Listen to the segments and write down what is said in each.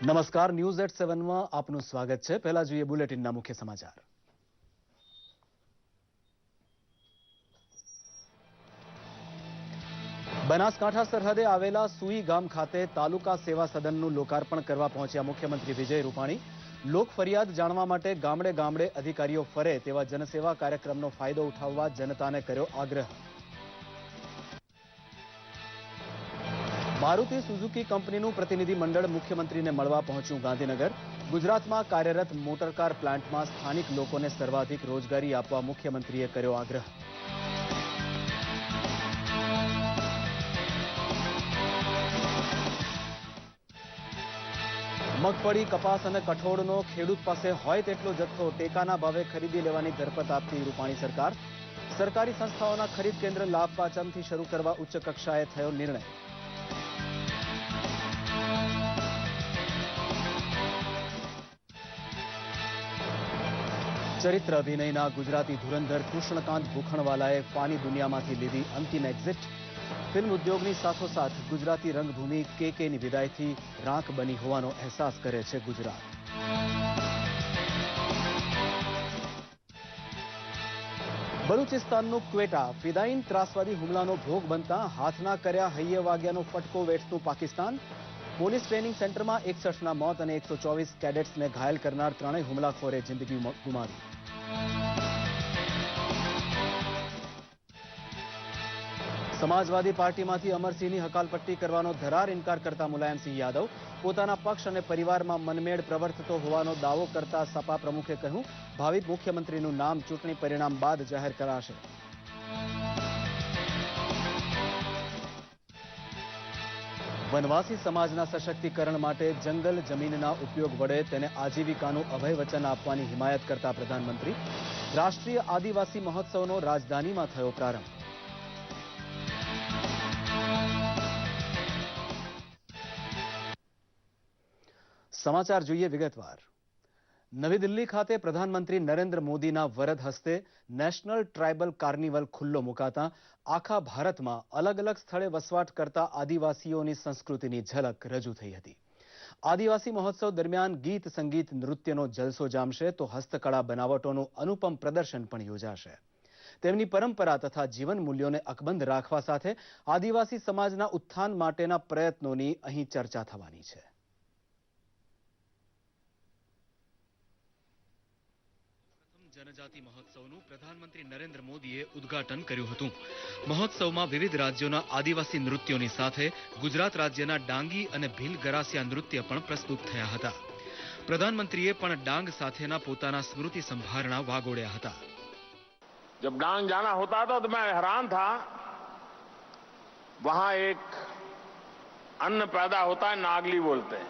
નમસ્કાર, news at 7માં આપનું સ્વાગત છે. પહેલા જોઈએ બુલેટિનના મુખ્ય સમાચાર. બનાસકાંઠા સરહદે આવેલા સુઈ ગામ ખાતે તાલુકા સેવા સદનનું લોકાર્પણ કરવા પહોંચ્યા મુખ્યમંત્રી વિજય રૂપાણી. લોક ફરિયાદ જાણવા માટે ગામડે ગામડે અધિકારીઓ ફરે તેવા જનસેવા કાર્યક્રમનો ફાયદો ઉઠાવવા જનતાને કર્યો આગ્રહ. મારુતિ સુઝુકી કંપનીનું પ્રતિનિધિ મંડળ મુખ્યમંત્રીને મળવા પહોંચ્યું ગાંધીનગર. ગુજરાતમાં કાર્યરત મોટરકાર પ્લાન્ટમાં સ્થાનિક લોકોને સર્વાધિક રોજગારી આપવા મુખ્યમંત્રીએ કર્યો આગ્રહ. મગફળી, કપાસ અને કઠોળનો ખેડૂત પાસે હોય તેટલો જથ્થો ટેકાના ભાવે ખરીદી લેવાની ધરપત આપતી રૂપાણી સરકાર. સરકારી સંસ્થાઓના ખરીદ કેન્દ્ર લાભ પાંચમથી શરૂ કરવા ઉચ્ચ કક્ષાએ થયો નિર્ણય. ચરિત્ર અભિનયના ગુજરાતી ધુરંધર કૃષ્ણકાંત ભૂખણવાલાએ ફાની દુનિયામાંથી લીધી અંતિમ એક્ઝિટ. ફિલ્મ ઉદ્યોગની સાથોસાથ ગુજરાતી રંગભૂમિ કેકેની વિદાયથી રાંક બની હોવાનો અહેસાસ કરે છે ગુજરાત. બલુચિસ્તાનનું ક્વેટા ફિદાઈન ત્રાસવાદી હુમલાનો ભોગ બનતા હાથના કર્યા હૈયે વાગ્યાનો ફટકો વેઠતું પાકિસ્તાન. પોલીસ ટ્રેનિંગ સેન્ટરમાં 61ના મોત અને 124 કેડેટ્સને ઘાયલ કરનાર ત્રણેય હુમલાખોરે જિંદગી ગુમાવી. સમાજવાદી પાર્ટીમાંથી અમરસિંહની હકાલપટ્ટી કરવાનો ધરાર ઇનકાર કરતા મુલાયમસિંહ યાદવ. પોતાના પક્ષ અને પરિવારમાં મનમેળ પ્રવર્તતો હોવાનો દાવો કરતા સપા પ્રમુખે કહ્યું, ભાવિ મુખ્યમંત્રીનું નામ ચૂંટણી પરિણામ બાદ જાહેર કરાશે. વનવાસી સમાજના સશક્તિકરણ માટે જંગલ જમીનના ઉપયોગ વડે તેને આજીવિકાનું અભય વચન આપવાની હિમાયત કરતા પ્રધાનમંત્રી. રાષ્ટ્રીય આદિવાસી મહોત્સવનો રાજધાનીમાં થયો પ્રારંભ. સમાચાર જોઈએ વિગતવાર. નવી દિલ્હી ખાતે પ્રધાનમંત્રી નરેન્દ્ર મોદીના વરદ હસ્તે નેશનલ ટ્રાઇબલ કાર્નિવલ ખુલ્લો મુકાતા આખા ભારતમાં અલગ અલગ સ્થળે વસવાટ કરતા આદિવાસીઓની સંસ્કૃતિની ઝલક રજૂ થઈ હતી. આદિવાસી મહોત્સવ દરમિયાન ગીત, સંગીત, નૃત્યનો જલસો જામશે તો હસ્તકળા બનાવટોનું અનુપમ પ્રદર્શન પણ યોજાશે. તેમની પરંપરા તથા જીવન મૂલ્યોને અકબંધ રાખવા સાથે આદિવાસી સમાજના ઉત્થાન માટેના પ્રયત્નોની અહીં ચર્ચા થવાની છે. જનજાતિ મહોત્સવનું પ્રધાનમંત્રી નરેન્દ્ર મોદીએ ઉદ્ઘાટન કર્યું હતું. મહોત્સવમાં વિવિધ રાજ્યોના આદિવાસી નૃત્યોની સાથે ગુજરાત રાજ્યના ડાંગી અને ભીલ ગરાસિયા નૃત્ય પણ પ્રસ્તુત થયા હતા. પ્રધાનમંત્રીએ પણ ડાંગ સાથેના પોતાના સ્મૃતિ સંભારણા વાગોડ્યા હતા. जब डांग जाना होता था तो मैं हैरान था. वहां एक अन्न पैदा होता है, नागली बोलते हैं.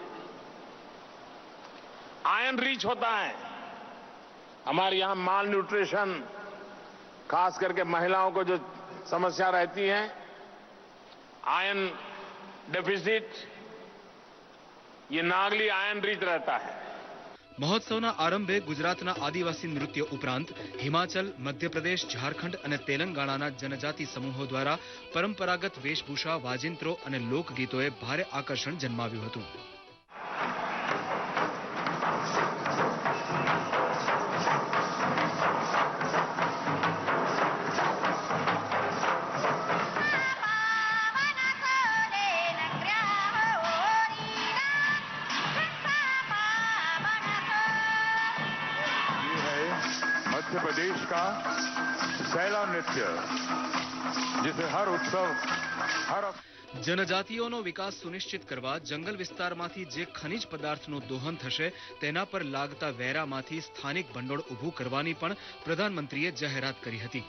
आयरन रिच होता है. हमारे यहां माल न्यूट्रिशन, खास करके महिलाओं को जो समस्या रहती है, आयरन डेफिसिट, ये नागली आयरन रिच रहता है. મહોત્સવના આરંભે ગુજરાતના આદિવાસી નૃત્ય ઉપરાંત હિમાચલ, મધ્યપ્રદેશ, ઝારખંડ અને તેલંગાણાના જનજાતિ સમૂહો દ્વારા પરંપરાગત વેશભૂષા, વાજિંત્રો અને લોકગીતોએ ભારે આકર્ષણ જન્માવ્યું હતું. मध्य प्रदेश का सैला नृत्य जिसे हर उत्सव हर જનજાતિઓનો વિકાસ સુનિશ્ચિત કરવા જંગલ વિસ્તારમાંથી જે ખનિજ પદાર્થનું દોહન થશે તેના પર લાગતા વેરામાંથી સ્થાનિક ભંડોળ ઊભું કરવાની પણ પ્રધાનમંત્રીએ જાહેરાત કરી હતી.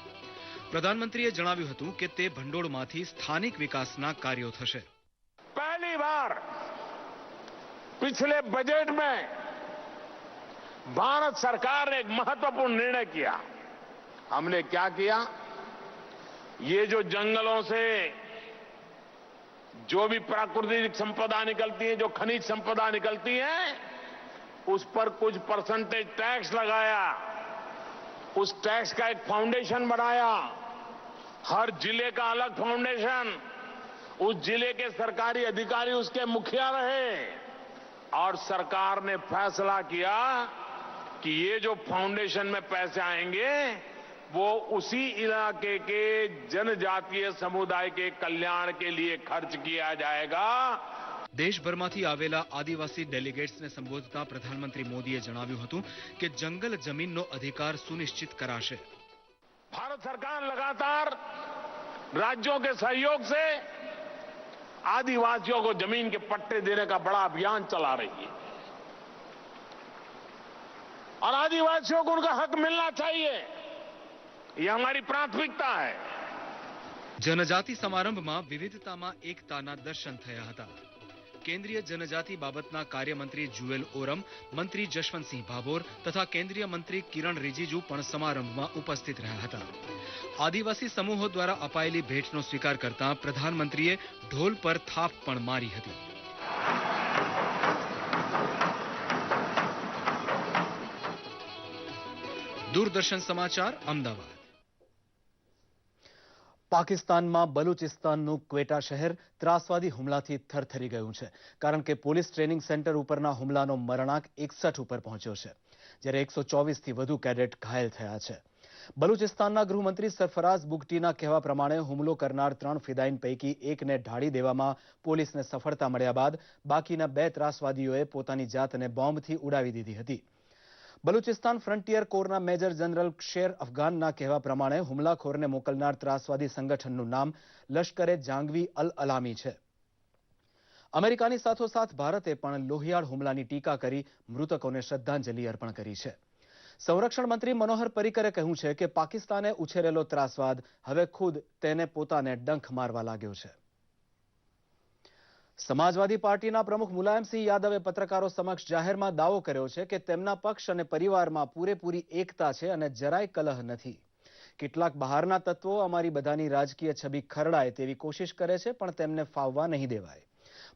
પ્રધાનમંત્રીએ જણાવ્યું હતું કે તે ભંડોળમાંથી સ્થાનિક વિકાસના કાર્યો થશે. पहली बार पिछले बजट में भारत सरकार ने एक महत्वपूर्ण निर्णय किया. हमने क्या किया? ये जो जंगलों से जो भी प्राकृतिक संपदा निकलती है, जो खनिज संपदा निकलती है, उस पर कुछ परसेंटेज टैक्स लगाया. उस टैक्स का एक फाउंडेशन बनाया. हर जिले का अलग फाउंडेशन, उस जिले के सरकारी अधिकारी उसके मुखिया रहे और सरकार ने फैसला किया कि ये जो फाउंडेशन में पैसे आएंगे वो उसी इलाके के जनजातीय समुदाय के कल्याण के लिए खर्च किया जाएगा। દેશભરમાંથી આવેલા આદિવાસી ડેલિગેટ્સને સંબોધતા પ્રધાનમંત્રી મોદીએ જણાવ્યું હતું કે જંગલ જમીનનો અધિકાર સુનિશ્ચિત કરાશે. भारत सरकार लगातार राज्यों के सहयोग से आदिवासियों को जमीन के पट्टे देने का बड़ा अभियान चला रही है और आदिवासियों को उनका हक मिलना चाहिए, ये हमारी प्राथमिकता है. જનજાતિ સમારંભમાં વિવિધતામાં એકતાના દર્શન થયા હતા. કેન્દ્રીય જનજાતિ બાબતના કાર્યમંત્રી જુએલ ઓરમ, મંત્રી જશવંતસિંહ ભાભોર તથા કેન્દ્રીય મંત્રી કિરણ રિજિજુ પણ સમારંભમાં ઉપસ્થિત રહ્યા હતા. આદિવાસી સમૂહો દ્વારા અપાયેલી ભેટનો સ્વીકાર કરતા પ્રધાનમંત્રીએ ઢોલ પર થાપ પણ મારી હતી. દૂરદર્શન સમાચાર, અમદાવાદ. પાકિસ્તાનમાં બલુચિસ્તાનનું ક્વેટા શહેર ત્રાસવાદી હુમલાથી થરથરી ગયું છે, કારણ કે પોલીસ ટ્રેનિંગ સેન્ટર ઉપરના હુમલાનો મરણાંક 61 ઉપર પહોંચ્યો છે, જ્યારે 124થી વધુ કેડેટ ઘાયલ થયા છે. બલુચિસ્તાનના ગૃહમંત્રી સરફરાઝ બુગટીના કહેવા પ્રમાણે હુમલો કરનાર 3 ફિદાઈન પૈકી એકને ઢાળી દેવામાં પોલીસને સફળતા મળ્યા બાદ બાકીના 2 ત્રાસવાદીઓએ પોતાની જાતને બોમ્બથી ઉડાવી દીધી હતી. બલુચિસ્તાન ફ્રન્ટિયર કોરના મેજર જનરલ શેર અફઘાનના કહેવા પ્રમાણે હુમલાખોરને મોકલનાર ત્રાસવાદી સંગઠનનું નામ લશ્કરે જાંગવી અલ અલામી છે. અમેરિકાની સાથોસાથ ભારતે પણ લોહિયાળ હુમલાની ટીકા કરી મૃતકોને શ્રદ્ધાંજલિ અર્પણ કરી છે. સંરક્ષણ મંત્રી મનોહર પર્રિકરે કહ્યું છે કે પાકિસ્તાને ઉછેરેલો ત્રાસવાદ હવે ખુદ તેને પોતાને ડંખ મારવા લાગ્યો છે. સમાજવાદી પાર્ટીના પ્રમુખ મુલાયમસિંહ યાદવે પત્રકારો સમક્ષ જાહેરમાં દાવો કર્યો છે કે તેમના પક્ષ અને પરિવારમાં પૂરેપૂરી એકતા છે અને જરાય કલહ નથી. કેટલાક બહારના તત્વો અમારી બધાની રાજકીય છબી ખરડાય તેવી કોશિશ કરે છે, પણ તેમને ફાવવા નહીં દેવાય.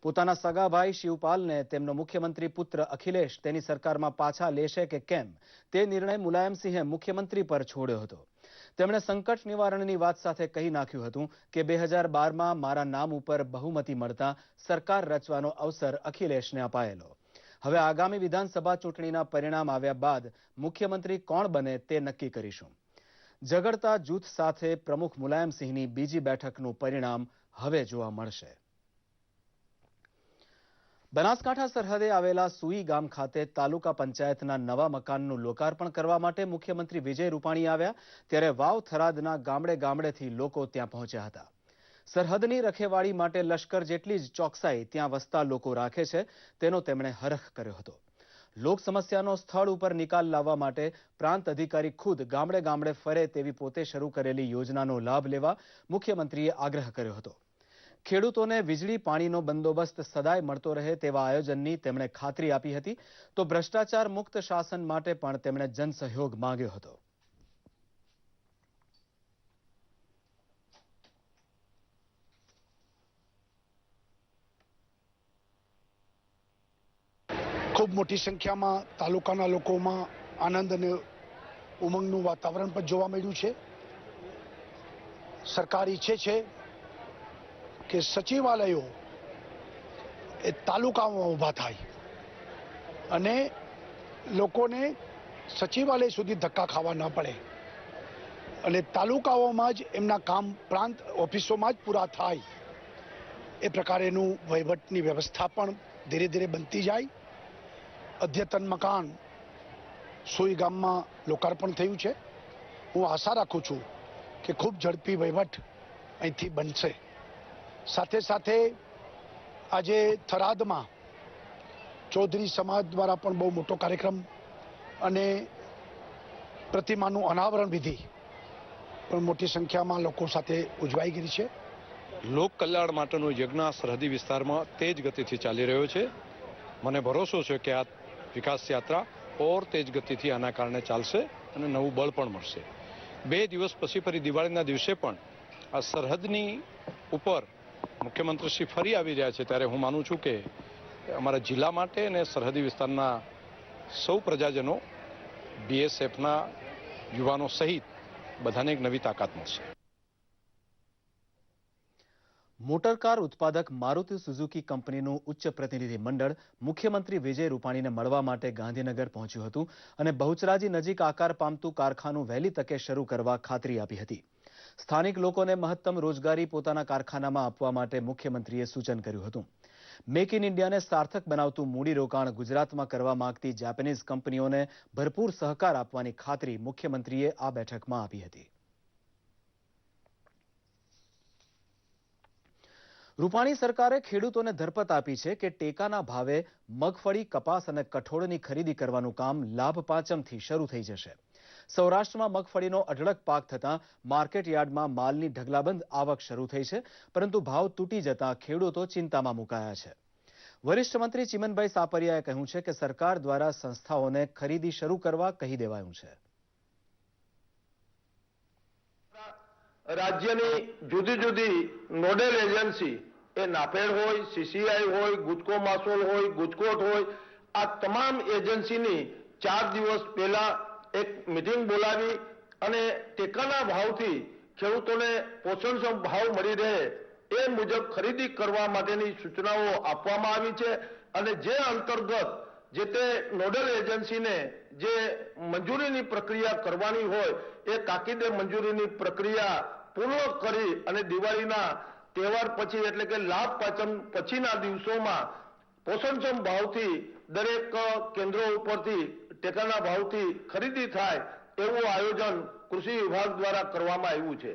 પોતાના સગા ભાઈ શિવપાલને તેમનો મુખ્યમંત્રી પુત્ર અખિલેશ તેની સરકારમાં પાછા લેશે કે કેમ તે નિર્ણય મુલાયમસિંહે મુખ્યમંત્રી પર છોડ્યો હતો. તેમણે સંકટ નિવારણની વાત સાથે કહી નાખ્યું હતું કે 2012માં મારા નામ ઉપર બહુમતી મળતા સરકાર રચવાનો અવસર અખિલેશને અપાયેલો. હવે આગામી વિધાનસભા ચૂંટણીના પરિણામ આવ્યા બાદ મુખ્યમંત્રી કોણ બને તે નક્કી કરીશું. ઝઘડતા જૂથ સાથે પ્રમુખ મુલાયમસિંહની બીજી બેઠકનું પરિણામ હવે જોવા મળશે. બનાસકાંઠા સરહદે આવેલા સુઈ ગામ ખાતે તાલુકા પંચાયતના નવા મકાનનું લોકાર્પણ કરવા માટે મુખ્યમંત્રી વિજય રૂપાણી આવ્યા, ત્યારે વાવ થરાદના ગામડે ગામડેથી લોકો ત્યાં પહોંચ્યા હતા. સરહદની રખેવાળી માટે લશ્કર જેટલી જ ચોકસાઈ ત્યાં વસતા લોકો રાખે છે તેનો તેમણે હરખ કર્યો હતો. લોક સમસ્યાનો સ્થળ ઉપર નિકાલ લાવવા માટે પ્રાંત અધિકારી ખુદ ગામડે ગામડે ફરે તેવી પોતે શરૂ કરેલી યોજનાનો લાભ લેવા મુખ્યમંત્રીએ આગ્રહ કર્યો હતો. ખેડૂતોને વીજળી પાણીનો બંદોબસ્ત સદાય મળતો રહે તેવા આયોજનની તેમણે ખાતરી આપી હતી, તો ભ્રષ્ટાચાર મુક્ત શાસન માટે પણ તેમણે જનસહયોગ માંગ્યો હતો. ખૂબ મોટી સંખ્યામાં તાલુકાના લોકોમાં આનંદ અને ઉમંગનું વાતાવરણ પણ જોવા મળ્યું છે. સરકાર ઈચ્છે છે કે સચિવાલયો એ તાલુકામાં ઊભા થાય અને લોકોને સચિવાલય સુધી ધક્કા ખાવા ન પડે અને તાલુકાઓમાં જ એમના કામ પ્રાંત ઓફિસોમાં જ પૂરા થાય એ પ્રકારેનું વહીવટની વ્યવસ્થા પણ ધીરે ધીરે બનતી જાય. અદ્યતન મકાન સુઈ ગામમાં લોકાર્પણ થયું છે. હું આશા રાખું છું કે ખૂબ ઝડપી વહીવટ અહીંથી બનશે. સાથે સાથે આજે થરાદમાં ચૌધરી સમાજ દ્વારા પણ બહુ મોટો કાર્યક્રમ અને પ્રતિમાનું અનાવરણ વિધિ પણ મોટી સંખ્યામાં લોકો સાથે ઉજવાઈ ગઈ છે. લોક કલ્યાણ માટેનો યજ્ઞ સરહદી વિસ્તારમાં તેજ ગતિથી ચાલી રહ્યો છે. મને ભરોસો છે કે આ વિકાસ યાત્રા ઓર તેજ ગતિથી આના કારણે ચાલશે અને નવું બળ પણ મળશે. 2 દિવસ પછી ફરી દિવાળીના દિવસે પણ આ સરહદની ઉપર મુખ્યમંત્રી શ્રી ફરી આવી રહ્યા છે, ત્યારે હું માનું છું કે અમારા જિલ્લા માટે અને સરહદી વિસ્તારના સૌ પ્રજાજનો, બીએસએફના યુવાનો સહિત બધાને એક નવી તાકાત મળશે. મોટરકાર ઉત્પાદક મારુતિ સુઝુકી કંપનીનું ઉચ્ચ પ્રતિનિધિ મંડળ મુખ્યમંત્રી વિજય રૂપાણીને મળવા માટે ગાંધીનગર પહોંચ્યું હતું અને બહુચરાજી નજીક આકાર પામતું કારખાનું વહેલી તકે શરૂ કરવા ખાતરી આપી હતી. સ્થાનિક લોકોને મહત્તમ રોજગારી પોતાના કારખાનામાં આપવા માટે મુખ્યમંત્રીએ સૂચન કર્યું હતું. મેક ઇન ઇન્ડિયાને સાર્થક બનાવતું મૂડીરોકાણ ગુજરાતમાં કરવા માંગતી જાપાનીઝ કંપનીઓને ભરપૂર સહકાર આપવાની ખાતરી મુખ્યમંત્રીએ આ બેઠકમાં આપી હતી. રૂપાણી સરકારે ખેડૂતોને ધરપત આપી છે કે ટેકાના ભાવે મગફળી, કપાસ અને કઠોળની ખરીદી કરવાનું કામ લાભ પાંચમથી શરૂ થઈ જશે. સૌરાષ્ટ્રમાં મગફળીનો અઢળક પાક થતાં માર્કેટ યાર્ડમાં માલની ઢગલાબંધ આવક શરૂ થઈ છે, પરંતુ ભાવ તૂટી જતા ખેડૂતો ચિંતામાં મુકાયા છે. વરિષ્ઠ મંત્રી ચિમનભાઈ સાપરિયાએ કહ્યું છે કે સરકાર દ્વારા સંસ્થાઓને ખરીદી શરૂ કરવા કહી દેવાયું છે. રાજ્યની જુદી જુદી નોડેલ એજન્સી એ નાફેડ હોય, સીસીઆઈ હોય, ગુજકો માસોલ હોય, ગુજકોટ હોય, આ તમામ એજન્સીની 4 દિવસ પહેલા એક મીટિંગ બોલાવી અને ટેકાના ભાવથી ખેડૂતોને પોષણક્ષમ ભાવ મળી રહે એ મુજબ ખરીદી કરવા માટેની સૂચનાઓ આપવામાં આવી છે. અને જે અંતર્ગત જે તે નોડલ એજન્સીને જે મંજૂરીની પ્રક્રિયા કરવાની હોય એ તાકીદે મંજૂરીની પ્રક્રિયા પૂર્ણ કરી અને દિવાળીના તહેવાર પછી એટલે કે લાભ પાંચમ પછીના દિવસોમાં પોષણક્ષમ ભાવથી દરેક કેન્દ્રો ઉપરથી ટેકાના ભાવથી ખરીદી થાય એવું આયોજન કૃષિ વિભાગ દ્વારા કરવામાં આવ્યું છે.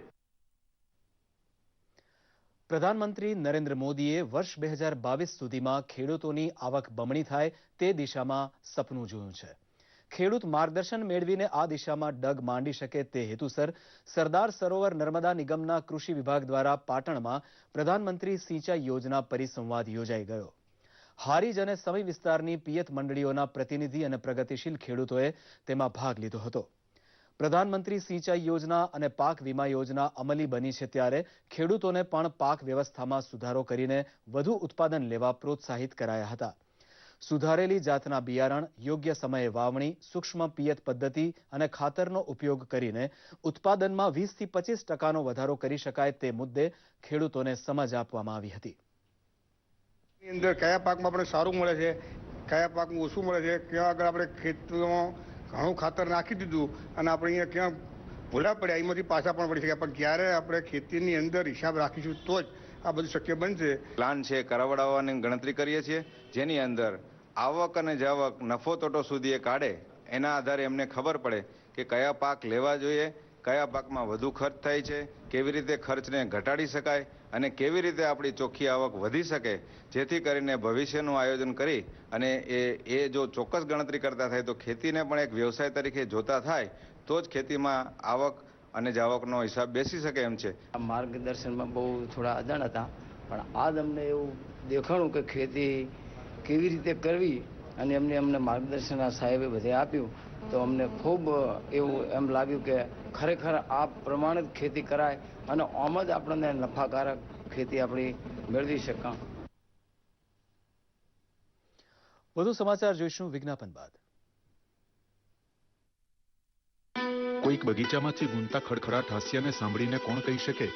પ્રધાનમંત્રી નરેન્દ્ર મોદીએ વર્ષ 2022 સુધીમાં ખેડૂતોની આવક બમણી થાય તે દિશામાં સપનું જોયું છે. ખેડૂત માર્ગદર્શન મેળવીને આ દિશામાં ડગ માંડી શકે તે હેતુસર સરદાર સરોવર નર્મદા નિગમના કૃષિ વિભાગ દ્વારા પાટણમાં પ્રધાનમંત્રી સિંચાઈ યોજના પરિસંવાદ યોજાઈ ગયો. હારીજ અને સમી વિસ્તારની પિયત મંડળીઓના પ્રતિનિધિ અને પ્રગતિશીલ ખેડૂતોએ તેમાં ભાગ લીધો હતો. પ્રધાનમંત્રી સિંચાઈ યોજના અને પાક વીમા યોજના અમલી બની છે ત્યારે ખેડૂતોને પણ પાક વ્યવસ્થામાં સુધારો કરીને વધુ ઉત્પાદન લેવા પ્રોત્સાહિત કરાયા હતા. સુધારેલી જાતના બિયારણ, યોગ્ય સમયે વાવણી, સૂક્ષ્મ પિયત પદ્ધતિ અને ખાતરનો ઉપયોગ કરીને ઉત્પાદનમાં 20 થી 25% વધારો કરી શકાય તે મુદ્દે ખેડૂતોને સમજ આપવામાં આવી હતી. અંદર કયા પાકમાં આપણે સારું મળે છે, કયા પાકમાં ઓછું મળે છે, ક્યાં આગળ આપણે ખેતરમાં ઘણું ખાતર નાખી દીધું અને આપણે અહીંયા ક્યાં ભૂલા પડ્યા એમાંથી પાછા પણ પડી શક્યા. પણ ક્યારે આપણે ખેતીની અંદર હિસાબ રાખીશું તો જ આ બધું શક્ય બનશે. પ્લાન છે કરાવડાવવાની ગણતરી કરીએ છીએ, જેની અંદર આવક અને જાવક, નફો તોટો સુધી એ કાઢે એના આધારે એમને ખબર પડે કે કયા પાક લેવા જોઈએ, કયા પાકમાં વધુ ખર્ચ થાય છે, કેવી રીતે ખર્ચને ઘટાડી શકાય અને કેવી રીતે આપણી ચોખ્ખી આવક વધી શકે, જેથી કરીને ભવિષ્યનું આયોજન કરી અને એ જો ચોક્કસ ગણતરી કરતા થાય તો ખેતીને પણ એક વ્યવસાય તરીકે જોતા થાય તો જ ખેતીમાં આવક અને જાવકનો હિસાબ બેસી શકે એમ છે. માર્ગદર્શનમાં બહુ થોડા અજાણ હતા, પણ આજ અમને એવું દેખાણું કે ખેતી કેવી રીતે કરવી અને અમને માર્ગદર્શન આ સાહેબે બધે આપ્યું તો અમને ખૂબ એવું એમ લાગ્યું કે ખરેખર આ પ્રમાણે જ ખેતી કરાય અને આમ જ આપણને નફાકારક ખેતી આપણી મેળવી શકાય. વધુ સમાચાર જોઈશું વિજ્ઞાપન બાદ. કોઈક બગીચામાંથી ગુંજતા ખડખડાટ હાસ્યને સાંભળીને કોણ કહી શકે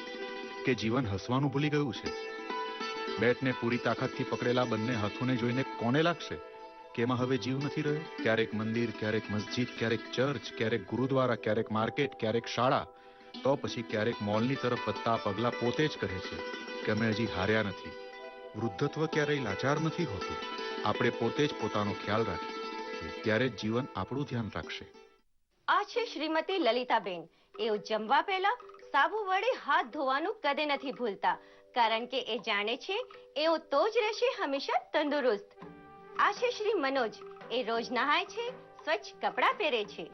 કે જીવન હસવાનું ભૂલી ગયું છે? બેટને પૂરી તાકાતથી પકડેલા બંને હાથોને જોઈને કોને લાગશે કે એમાં હવે જીવ નથી રહ્યો? ક્યારેક મંદિર, ક્યારેક મસ્જિદ, ક્યારેક ચર્ચ, ક્યારેક ગુરુદ્વારા, ક્યારેક માર્કેટ, ક્યારેક શાળા, તો પછી ક્યારેક મોલની તરફ વધતા પગલા પોતે જ કહે છે કે અમે હજી હાર્યા નથી. વૃદ્ધત્વ ક્યારેય લાચાર નથી હોતું. આપણે પોતે જ પોતાનો ખ્યાલ રાખીએ ત્યારે જ જીવન આપણું ધ્યાન રાખશે. આ છે શ્રીમતી લલિતાબેન. એઓ જમવા પહેલા સાબુ વડે હાથ ધોવાનું કદે નથી ભૂલતા, કારણ કે એ જાણે છે એઓ તો જ રહેશે હંમેશા તંદુરસ્ત. આ છે શ્રી મનોજ. એ રોજ નહાય છે, સ્વચ્છ કપડાં પહેરે છે.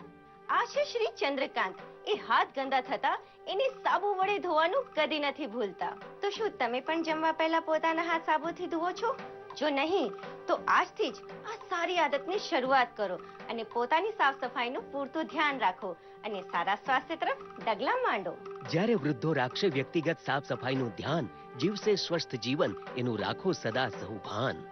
આ છે શ્રી ચંદ્રકાંત. એ હાથ ગંદા થતા એને સાબુ વડે ધોવાનું કદી નથી ભૂલતા. તો શું તમે પણ જમવા પહેલા પોતાના હાથ સાબુથી ધુઓ છો? જો નહીં તો આજથી જ આ સારી આદતની શરૂઆત કરો અને પોતાની સાફ સફાઈનું પૂરતું ધ્યાન રાખો અને સારા સ્વાસ્થ્ય તરફ ડગલા માંડો. જ્યારે વૃદ્ધો રાખશે વ્યક્તિગત સાફ સફાઈનું ધ્યાન, જીવશે સ્વસ્થ જીવન, એનું રાખો સદા સહુ ભાન.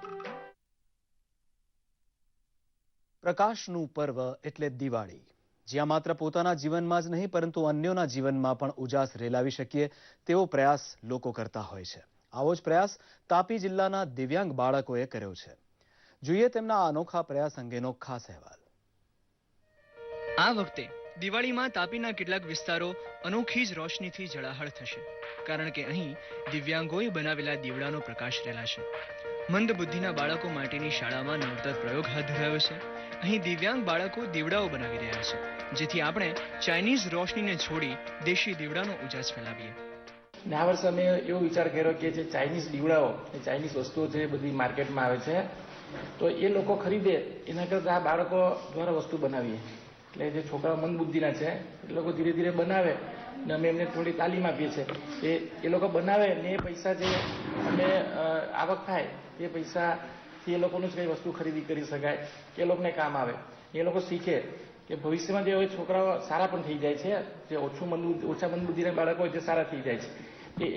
પ્રકાશનું પર્વ એટલે દિવાળી, જ્યાં માત્ર પોતાના જીવનમાં જ નહીં પરંતુ અન્યોના જીવનમાં પણ ઉજાસ રેલાવી શકીએ તેવો પ્રયાસ લોકો કરતા હોય છે. આવો જ પ્રયાસ તાપી જિલ્લાના દિવ્યાંગ બાળકોએ કર્યો છે. જોઈએ તેમના આ અનોખા પ્રયાસ અંગેનો ખાસ અહેવાલ. આ વખતે દિવાળીમાં તાપીના કેટલાક વિસ્તારો અનોખી જ રોશનીથી ઝળાહળ થશે, કારણ કે અહીં દિવ્યાંગોએ બનાવેલા દીવડાનો પ્રકાશ રેલાશે. મંદ બુદ્ધિના બાળકો માટેની શાળામાં નવતર પ્રયોગ હાથ ધરાયો છે. અહીં દિવ્યાંગ બાળકો દીવડાઓ બનાવી રહ્યા છે, જેથી આપણે ચાઇનીઝ રોશનીને છોડી દેશી દીવડાનો ઉજાસ ફેલાવીએ. આ વર્ષે અમે એવો વિચાર કર્યો કે જે ચાઇનીઝ દીવડાઓ, ચાઇનીઝ વસ્તુઓ છે બધી માર્કેટમાં આવે છે, તો એ લોકો ખરીદે એના કરતાં આ બાળકો દ્વારા વસ્તુ બનાવીએ. એટલે જે છોકરાઓ મંદ બુદ્ધિના છે એ લોકો ધીરે ધીરે બનાવે ને અમે એમને થોડી તાલીમ આપીએ છીએ. એ લોકો બનાવે ને એ પૈસા જે અમે આવક થાય એ પૈસાથી એ લોકોનું જ કંઈ વસ્તુ ખરીદી કરી શકાય, એ લોકોને કામ આવે. એ લોકો શીખે કે ભવિષ્યમાં જે છોકરાઓ સારા પણ થઈ જાય છે, જે ઓછા મંદ બુદ્ધિના બાળકો જે સારા થઈ જાય છે,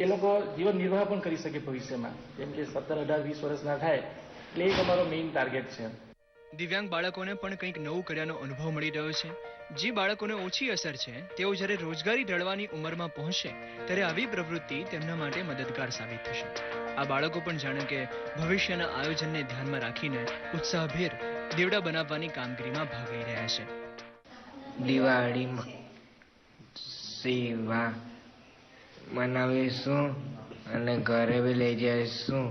એ લોકો જીવન નિર્વાહ પણ કરી શકે ભવિષ્યમાં, જેમ કે 17, 18, 20 વર્ષના થાય. એટલે એક અમારો મેઇન ટાર્ગેટ છે. દિવ્યાંગ બાળકોને પણ કંઈક નવું કર્યાનો અનુભવ મળી રહ્યો છે. જે બાળકોને ઓછી અસર છે તેઓ જ્યારે રોજગારી ઢળવાની ઉંમરમાં પહોંચશે ત્યારે આવી પ્રવૃત્તિ તેમના માટે મદદગાર સાબિત થશે. આ બાળકો પણ જાણે કે ભવિષ્યના આયોજનને ધ્યાનમાં રાખીને ઉત્સાહભેર દીવડા બનાવવાની કામગીરીમાં ભાગ લઈ રહ્યા છે. દિવાળીમાં સેવા મનાવીશું અને ઘરે બી લઈ જઈશું.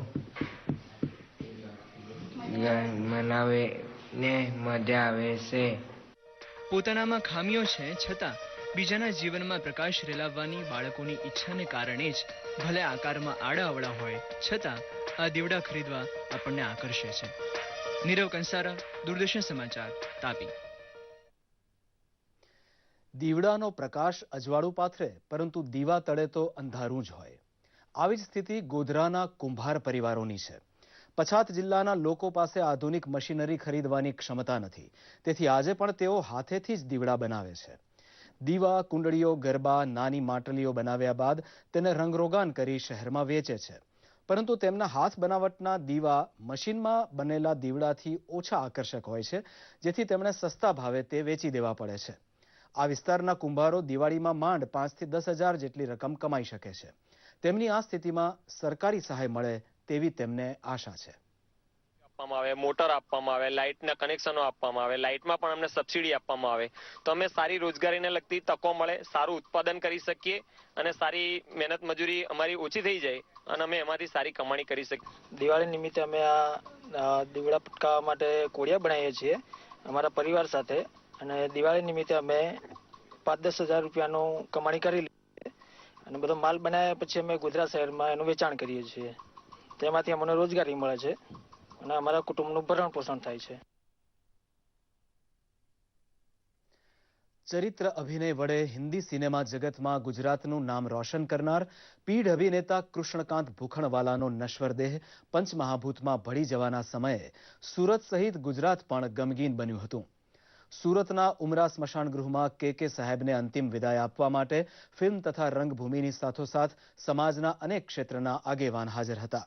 મનાવીને મજા આવે છે. પોતાનામાં ખામીઓ છે છતાં બીજાના જીવનમાં પ્રકાશ રેલાવવાની બાળકોની ઈચ્છાને કારણે જ ભલે આકારમાં આડા અવળા હોય છતાં આ દીવડા ખરીદવા આપણને આકર્ષે છે. નીરવ કંસારા, દૂરદર્શન સમાચાર, તાપી. દીવડાનો પ્રકાશ અજવાળું પાથરે, પરંતુ દીવા તળે તો અંધારું જ હોય. આવી જ સ્થિતિ ગોધરાના કુંભાર પરિવારોની છે. પછાત જિલ્લાના લોકો પાસે આધુનિક મશીનરી ખરીદવાની ક્ષમતા નથી, તેથી આજે પણ તેઓ હાથેથી જ દીવડા બનાવે છે. દીવા, કુંડળીઓ, ગરબા, નાની માટલીઓ બનાવ્યા બાદ તેને રંગરોગાન કરી શહેરમાં વેચે છે. પરંતુ તેમના હાથ બનાવટના દીવા મશીનમાં બનેલા દીવડાથી ઓછા આકર્ષક હોય છે, જેથી તેમણે સસ્તા ભાવે તે વેચી દેવા પડે છે. આ વિસ્તારના કુંભારો દિવાળીમાં માંડ 5 થી 10 હજાર જેટલી રકમ કમાઈ શકે છે. તેમની આ સ્થિતિમાં સરકારી સહાય મળે તેવી તેમને આશા છે. આપવામાં આવે, મોટર આપવામાં આવે, લાઇટના કનેક્શનો આપવામાં આવે, લાઇટમાં પણ અમને સબસિડી આપવામાં આવે, તો અમે સારી રોજગારીને લગતી તકો મળે, સારું ઉત્પાદન કરી શકીએ અને સારી મહેનત મજૂરી અમારી ઓછી થઈ જાય અને અમે એમાંથી સારી કમાણી કરી શકીએ. દિવાળી નિમિત્તે અમે આ દીવડા પટકાવવા માટે કોડિયા બનાવીએ છીએ અમારા પરિવાર સાથે, અને દિવાળી નિમિત્તે અમે 5-10 હજાર રૂપિયાનું કમાણી કરી લઈએ અને બધો માલ બનાવ્યા પછી અમે ગોધરા શહેરમાં એનું વેચાણ કરીએ છીએ. તેમાંથી અમને રોજગારી મળે છે અને અમારા કુટુંબનું ભરણ પોષણ થાય છે. ચરિત્ર અભિનય વડે હિન્દી સિનેમા જગતમાં ગુજરાતનું નામ રોશન કરનાર પીઢ અભિનેતા કૃષ્ણકાંત ભૂખણવાલાનો નશ્વર દેહ પંચમહાભૂતમાં ભળી જવાના સમયે સુરત સહિત ગુજરાત પણ ગમગીન બન્યું હતું. સુરતના ઉમરા સ્મશાન ગૃહમાં કે સાહેબને અંતિમ વિદાય આપવા માટે ફિલ્મ તથા રંગભૂમિની સાથોસાથ સમાજના અનેક ક્ષેત્રના આગેવાન હાજર હતા.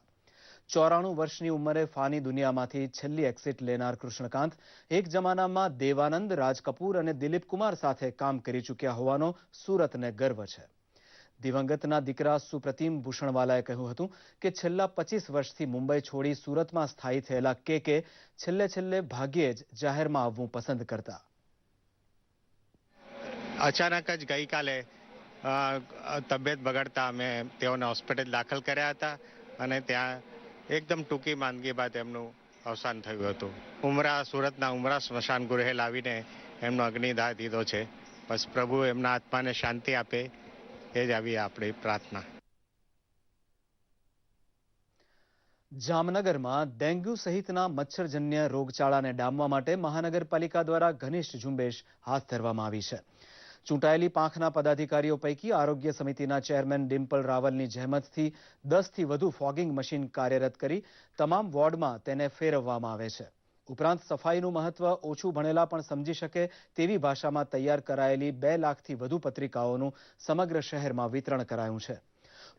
94 વર્ષની ઉંમરે ફાની દુનિયામાંથી છેલ્લી એક્ઝિટ લેનાર કૃષ્ણકાંત એક જમાનામાં દેવાનંદ, રાજ કપૂર અને દિલીપ કુમાર સાથે કામ કરી ચૂક્યા હોવાનો સુરતને ગર્વ છે. દિવંગતના દીકરા સુપ્રતિમ ભૂષણવાલાએ કહ્યું હતું કે છેલ્લા 25 વર્ષથી મુંબઈ છોડી સુરતમાં સ્થાયી થયેલા કે છેલ્લે ભાગ્યે જ જાહેરમાં આવવું પસંદ કરતા. અચાનક જ ગઈકાલે તબિયત બગડતા અમે તેઓને હોસ્પિટલ દાખલ કર્યા હતા અને ત્યાં એકદમ ટૂંકી માંદગી બાદ એમનું અવસાન થયું હતું. સુરતના ઉમરા સ્મશાન ગૃહે લાવીને એમનો અગ્નિદાહ દીધો છે. બસ પ્રભુ એમના આત્માને શાંતિ આપે એ જ આવી આપણી પ્રાર્થના. જામનગરમાં ડેન્ગ્યુ સહિતના મચ્છરજન્ય રોગચાળાને ડામવા માટે મહાનગરપાલિકા દ્વારા ઘનિષ્ઠ ઝુંબેશ હાથ ધરવામાં આવી છે. ચૂંટાયેલી પાંખના પદાધિકારીઓ પૈકી આરોગ્ય સમિતિના ચેરમેન ડિમ્પલ રાવલની જહેમતથી 10 થી વધુ ફોગિંગ મશીન કાર્યરત કરી તમામ વોર્ડમાં તેને ફેરવવામાં આવે છે. ઉપરાંત સફાઈનું મહત્વ ઓછું ભણેલા પણ સમજી શકે તેવી ભાષામાં તૈયાર કરાયેલી 2 લાખથી વધુ પત્રિકાઓનું સમગ્ર શહેરમાં વિતરણ કરાયું છે.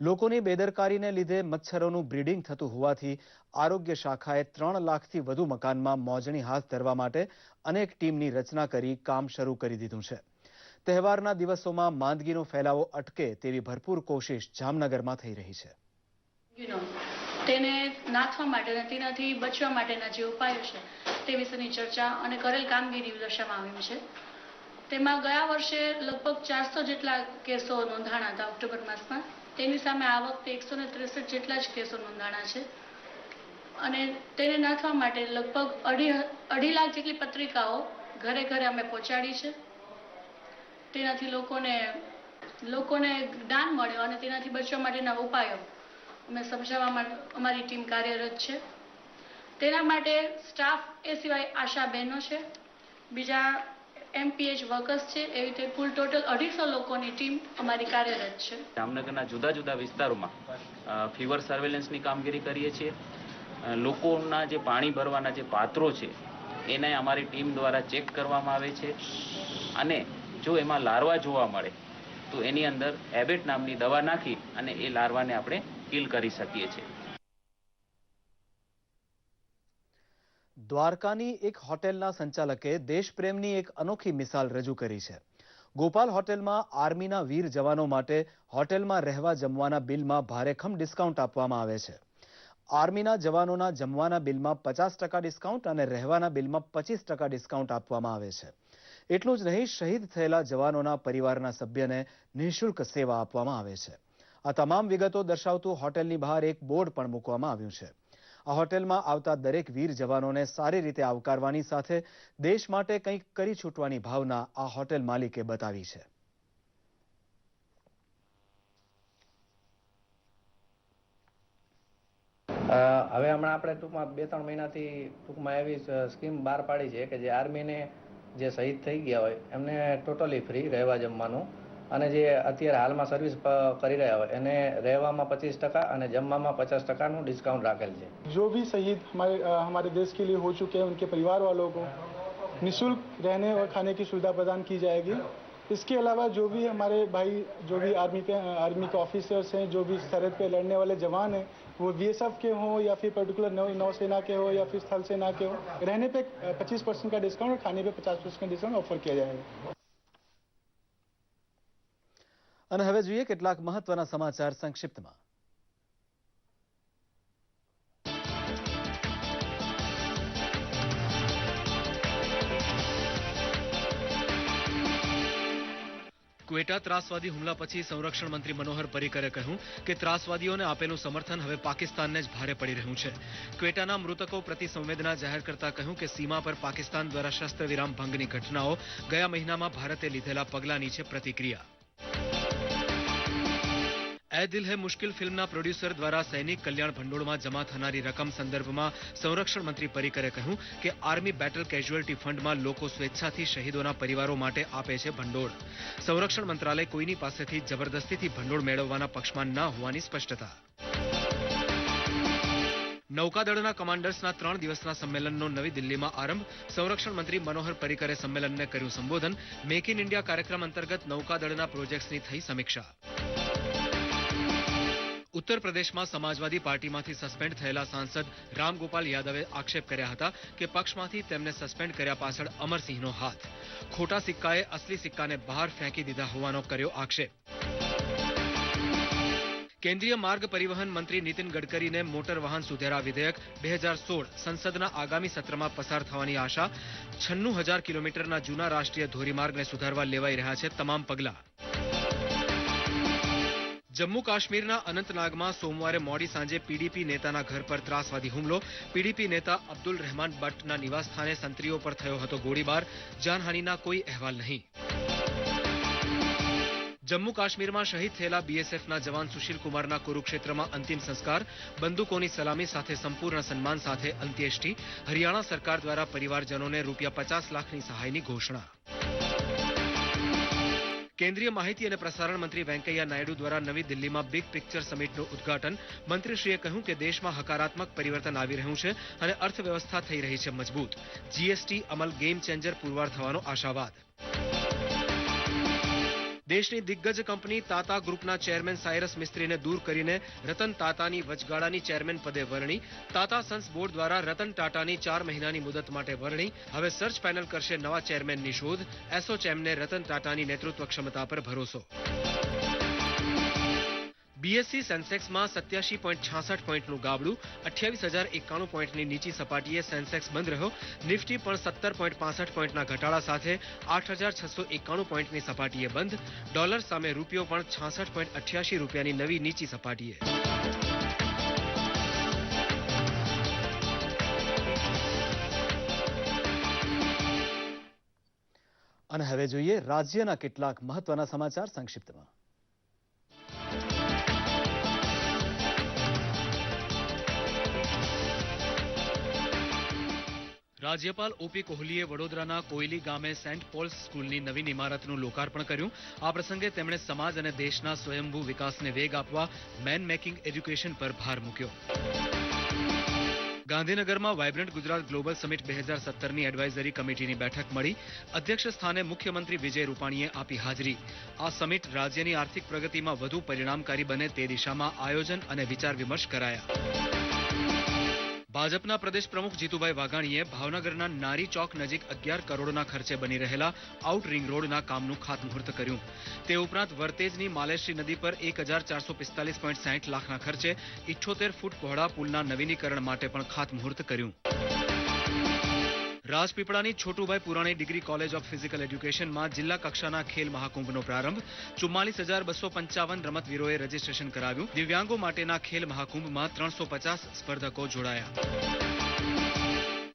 લોકોની બેદરકારીને લીધે મચ્છરોનું બ્રીડિંગ થતું હોવાથી આરોગ્ય શાખાએ 3 લાખથી વધુ મકાનમાં મોજણી હાથ ધરવા માટે અનેક ટીમની રચના કરી કામ શરૂ કરી દીધું છે. તહેવારના દિવસોમાં માંદગીનો ફેલાવો અટકે તેવી ભરપૂર કોશિશ જામનગરમાં થઈ રહી છે. તેને નાથવા માટે અને તેનાથી બચવા માટેના જે ઉપાયો છે તે વિશેની ચર્ચા અને કરેલ કામગીરી દર્શાવવામાં આવ્યું છે. તેમાં ગયા વર્ષે લગભગ 400 જેટલા કેસો નોંધાણા હતા ઓક્ટોબર માસમાં. તેની સામે આ વખતે 163 જેટલા જ કેસો નોંધાણા છે અને તેને નાથવા માટે લગભગ 2.5 લાખ જેટલી પત્રિકાઓ ઘરે ઘરે અમે પહોંચાડી છે. તેનાથી લોકોને જ્ઞાન મળ્યો અને તેનાથી બચવા માટેના ઉપાયો અમે સમજાવવા માટે અમારી ટીમ કાર્યરત છે. તેના માટે સ્ટાફ એ સિવાય આશા બહેનો છે, બીજા MPH વર્કર્સ છે, એવી રીતે કુલ ટોટલ 250 લોકોની ટીમ અમારી કાર્યરત છે. જામનગરના જુદા જુદા વિસ્તારોમાં ફીવર સર્વેલન્સની કામગીરી કરીએ છીએ. લોકોના જે પાણી ભરવાના જે પાત્રો છે એને અમારી ટીમ દ્વારા ચેક કરવામાં આવે છે અને જો એમાં લાર્વા જોવા મળે તો એની અંદર એબેટ નામની દવા નાખી અને એ લાર્વાને આપણે કિલ કરી શકીએ છીએ. દ્વારકાની એક હોટેલના સંચાલકે દેશપ્રેમની એક અનોખી મિસાલ રજૂ કરી છે. ગોપાલ હોટેલમાં આર્મીના વીર જવાનો માટે હોટેલમાં રહેવા જમવાના બિલમાં ભારેખમ ડિસ્કાઉન્ટ આપવામાં આવે છે. આર્મીના જવાનોના જમવાના બિલમાં 50% ડિસ્કાઉન્ટ અને રહેવાના બિલમાં 25% ડિસ્કાઉન્ટ આપવામાં આવે છે. એટલું જ નહીં, શહીદ થયેલા જવાનોના પરિવારના સભ્યને નિઃશુલ્ક સેવા આપવામાં આવે છે. આ તમામ વિગતો દર્શાવતું હોટેલની બહાર એક બોર્ડ પણ મૂકવામાં આવ્યું છે. આ હોટેલમાં આવતા દરેક વીર જવાનોને સારી રીતે આવકારવાની સાથે દેશ માટે કંઈક કરી છૂટવાની ભાવના આ હોટેલ માલિકે બતાવી છે. હવે હમણાં આપણે ટૂંકમાં 2-3 મહિનાથી ટૂંકમાં એવી સ્કીમ બહાર પાડી છે કે જે આર્મીને જે શહીદ થઈ ગયા હોય એમને ટોટલી ફ્રી રહેવા જમવાનું અને જે અત્યારે હાલમાં સર્વિસ કરી રહ્યા હોય એને રહેવામાં 25% અને જમવામાં 50%નું ડિસ્કાउंट રાખેલ છે. जो भी शहीद हमारे देश के लिए हो चुके हैं उनके परिवार वालों को निःशुल्क रहने और खाने की सुविधा प्रदान की जाएगी. इसके अलावा जो भी हमारे भाई जो भी आर्मी के ऑफिसर्स हैं, जो भी सरहद पे लड़ने वाले जवान हैं, वो BSF के हों या फिर पर्टिकुलर नौसेना के हो या फिर स्थल सेना के हो, रहने पे 25% का डिस्काउंट और खाने पे 50% डिस्काउंट ऑफर किया जाएगा. અને હવે જોઈએ કેટલાક મહત્વના સમાચાર સંક્ષિપ્તમાં. ક્વેટા ત્રાસવાદી હુમલા પછી સંરક્ષણ મંત્રી મનોહર પર્રિકરે કહ્યું કે ત્રાસવાદીઓને આપેલું સમર્થન હવે પાકિસ્તાનને જ ભારે પડી રહ્યું છે. ક્વેટાના મૃતકો પ્રતિ સંવેદના જાહેર કરતા કહ્યું કે સીમા પર પાકિસ્તાન દ્વારા શસ્ત્ર વિરામ ભંગની ઘટનાઓ ગયા મહિનામાં ભારતે લીધેલા પગલાંની છે પ્રતિક્રિયા. એ દિલ હે મુશ્કિલ ફિલ્મના પ્રોડ્યુસર દ્વારા સૈનિક કલ્યાણ ભંડોળમાં જમા થનારી રકમ સંદર્ભમાં સંરક્ષણ મંત્રી પર્રિકરે કહ્યું કે આર્મી બેટલ કેઝ્યુઅલ્ટી ફંડમાં લોકો સ્વેચ્છાથી શહીદોના પરિવારો માટે આપે છે ભંડોળ. સંરક્ષણ મંત્રાલય કોઈની પાસેથી જબરદસ્તીથી ભંડોળ મેળવવાના પક્ષમાં ન હોવાની સ્પષ્ટતા. નૌકાદળના કમાન્ડર્સના 3 દિવસના સંમેલનનો નવી દિલ્હીમાં આરંભ. સંરક્ષણ મંત્રી મનોહર પર્રિકરે સંમેલનને કર્યું સંબોધન. મેક ઇન ઇન્ડિયા કાર્યક્રમ અંતર્ગત નૌકાદળના પ્રોજેક્ટ્સની થઈ સમીક્ષા. ઉત્તર પ્રદેશમાં સમાજવાદી પાર્ટીમાંથી સસ્પેન્ડ થયેલા સાંસદ રામગોપાલ યાદવે આક્ષેપ કર્યા હતા કે પક્ષમાંથી તેમને સસ્પેન્ડ કર્યા પાછળ અમરસિંહનો હાથ. ખોટા સિક્કાએ અસલી સિક્કાને બહાર ફેંકી દીધા હોવાનો કર્યો આક્ષેપ. કેન્દ્રીય માર્ગ પરિવહન મંત્રી નીતિન ગડકરીને મોટર વાહન સુધારા વિધેયક 2016 સંસદના આગામી સત્રમાં પસાર થવાની આશા. 96,000 કિલોમીટરના જૂના રાષ્ટ્રીય ધોરીમાર્ગને સુધારવા લેવાઈ રહ્યા છે તમામ પગલાં. જમ્મુ કાશ્મીરના અનંતનાગમાં સોમવારે મોડી સાંજે પીડીપી નેતાના ઘર પર ત્રાસવાદી હુમલો. પીડીપી નેતા અબ્દુલ રહેમાન બટ્ટના નિવાસસ્થાને સંત્રીઓ પર થયો હતો ગોળીબાર. જાનહાનિના કોઈ અહેવાલ નહીં. જમ્મુ કાશ્મીરમાં શહીદ થયેલા બીએસએફના જવાન સુશીલ કુમારના કુરુક્ષેત્રમાં અંતિમ સંસ્કાર. બંદૂકોની સલામી સાથે સંપૂર્ણ સન્માન સાથે અંત્યેષ્ટિ. હરિયાણા સરકાર દ્વારા પરિવારજનોને ₹50 લાખની સહાયની ઘોષણા. કેન્દ્રીય માહિતી અને પ્રસારણ મંત્રી વેંકૈયા નાયડુ દ્વારા નવી દિલ્હીમાં બિગ પિક્ચર સમિટનું ઉદ્ઘાટન. મંત્રીશ્રીએ કહ્યું કે દેશમાં હકારાત્મક પરિવર્તન આવી રહ્યું છે અને અર્થવ્યવસ્થા થઈ રહી છે મજબૂત. જીએસટી અમલ ગેમ ચેન્જર પુરવાર થવાનો આશાવાદ. દેશની દિગ્ગજ કંપની તાતા ગ્રુપના ચેરમેન સાયરસ મિસ્ત્રીને દૂર કરીને રતન તાતાની વચગાળાની ચેરમેન પદે વરણી. તાતા સન્સ બોર્ડ દ્વારા રતન ટાટાની 4 મહિનાની મુદત માટે વરણી. હવે સર્ચ પેનલ કરશે નવા ચેરમેનની શોધ. એસોચેમને રતન ટાટાની નેતૃત્વ ક્ષમતા પર ભરોસો. બીએસસી સેન્સેક્સમાં 87.66 પોઈન્ટનું ગાબડું, 28,091 પોઈન્ટની નીચી સપાટીએ સેન્સેક્સ બંધ રહ્યો. નિફ્ટી પણ 17.65 પોઈન્ટના ઘટાડા સાથે 8,691 પોઈન્ટની સપાટીએ બંધ. ડોલર સામે રૂપિયો પણ 66.88 રૂપિયાની નવી નીચી સપાટીએ. અને હવે જોઈએ રાજ્યના કેટલાક મહત્વના સમાચાર સંક્ષિપ્તમાં. રાજ્યપાલ ઓપી કોહલીએ વડોદરાના કોયલી ગામે સેન્ટ પોલ્સ સ્કૂલની નવીન ઇમારતનું લોકાર્પણ કર્યું. આ પ્રસંગે તેમણે સમાજ અને દેશના સ્વયંભૂ વિકાસને વેગ આપવા મેન મેકિંગ એજ્યુકેશન પર ભાર મૂક્યો. ગાંધીનગરમાં વાયબ્રન્ટ ગુજરાત ગ્લોબલ સમિટ 2017ની એડવાઇઝરી કમિટીની બેઠક મળી. અધ્યક્ષ સ્થાને મુખ્યમંત્રી વિજય રૂપાણીએ આપી હાજરી. આ સમિટ રાજ્યની આર્થિક પ્રગતિમાં વધુ પરિણામકારી બને તે દિશામાં આયોજન અને વિચાર વિમર્શ કરાયા. ભાજપના પ્રદેશ પ્રમુખ જીતુભાઈ વાઘાણીએ ભાવનગરના નારી ચોક નજીક 11 કરોડના ખર્ચે બની રહેલા આઉટ રિંગ રોડના કામનું ખાતમુહૂર્ત કર્યું. તે ઉપરાંત વર્તેજની માલેશ્રી નદી પર 1,445.60 લાખના ખર્ચે 78 ફૂટ પહોળા પુલના નવીનીકરણ માટે પણ ખાતમુહૂર્ત કર્યું. રાજપીપળાની Chhotubhai Purani degree college of physical એજ્યુકેશનમાં જિલ્લા કક્ષાના ખેલ મહાકુંભનો પ્રારંભ. 44,255 રમતવીરોએ રજીસ્ટ્રેશન કરાવ્યું. દિવ્યાંગો માટેના ખેલ મહાકુંભમાં 350 સ્પર્ધકો જોડાયા.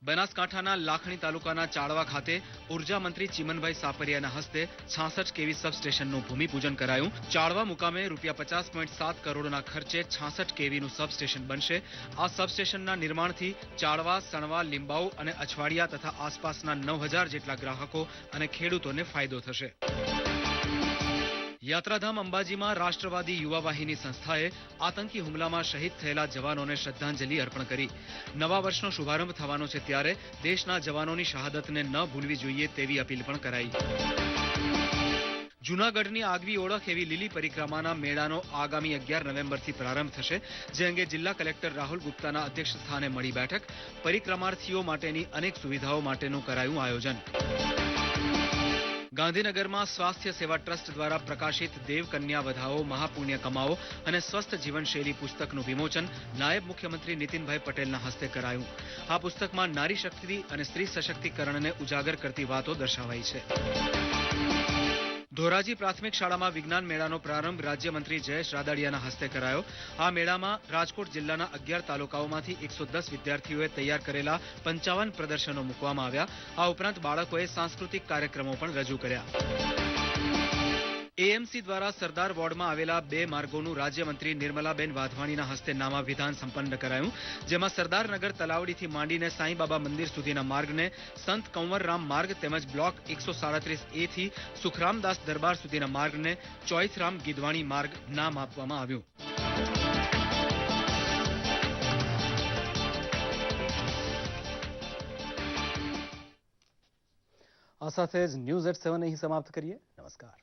બનાસકાંઠાના લાખણી તાલુકાના ચાળવા ખાતે ઉર્જા મંત્રી ચીમનભાઈ સાપરિયાના હસ્તે 66 કેવી સબસ્ટેશનનું ભૂમિપૂજન કરાયું. ચાળવા મુકામે ₹50.7 કરોડના ખર્ચે 66 કેવીનું સબસ્ટેશન બનશે. આ સબસ્ટેશનના નિર્માણથી ચાળવા, સણવા, લીંબાઉ અને અછવાડિયા તથા આસપાસના 9,000 જેટલા ગ્રાહકો અને ખેડૂતોને ફાયદો થશે. યાત્રાધામ અંબાજીમાં રાષ્ટ્રવાદી યુવા વાહિની સંસ્થાએ આતંકી હુમલામાં શહીદ થયેલા જવાનોને શ્રદ્ધાંજલિ અર્પણ કરી. નવા વર્ષનો શુભારંભ થવાનો છે ત્યારે દેશના જવાનોની શહાદતને ન ભૂલવી જોઈએ તેવી અપીલ પણ કરાઈ. જૂનાગઢની આગવી ઓળખ એવી લીલી પરિક્રમાના મેળાનો આગામી 11 નવેમ્બરથી પ્રારંભ થશે, જે અંગે જિલ્લા કલેક્ટર રાહુલ ગુપ્તાના અધ્યક્ષ સ્થાને મળી બેઠક. પરિક્રમાર્થીઓ માટેની અનેક સુવિધાઓ માટેનું કરાયું આયોજન. ગાંધીનગરમાં સ્વાસ્થ્ય સેવા ટ્રસ્ટ દ્વારા પ્રકાશિત દેવ કન્યા વધાવો, મહાપુણ્ય કમાવો અને સ્વસ્થ જીવનશૈલી પુસ્તકનું વિમોચન નાયબ મુખ્યમંત્રી નીતિનભાઈ પટેલના હસ્તે કરાયું. આ પુસ્તકમાં નારી શક્તિ અને સ્ત્રી સશક્તિકરણને ઉજાગર કરતી વાતો દર્શાવાઈ છે. ધોરાજી પ્રાથમિક શાળામાં વિજ્ઞાન મેળાનો પ્રારંભ રાજ્યમંત્રી જયેશ રાદડિયાના હસ્તે કરાયો. આ મેળામાં રાજકોટ જિલ્લાના 11 તાલુકાઓમાંથી 110 વિદ્યાર્થીઓએ તૈયાર કરેલા 55 પ્રદર્શનો મૂકવામાં આવ્યા. આ ઉપરાંત બાળકોએ સાંસ્કૃતિક કાર્યક્રમો પણ રજૂ કર્યા. એએમસી દ્વારા સરદાર વોર્ડમાં આવેલા 2 માર્ગોનું રાજ્યમંત્રી નિર્મલાબેન વાધવાણીના હસ્તે નામાભિધાન સંપન્ન કરાયું. જેમાં સરદારનગર તલાવડીથી માંડીને સાંઈબાબા મંદિર સુધીના માર્ગને સંત કંવરરામ માર્ગ તેમજ બ્લોક 137A થી સુખરામદાસ દરબાર સુધીના માર્ગને ચોઈથરામ ગીધવાણી માર્ગ નામ આપવામાં આવ્યું. આ સાથે જ ન્યૂઝ એટ 7 અહીં સમાપ્ત કરીએ. નમસ્કાર.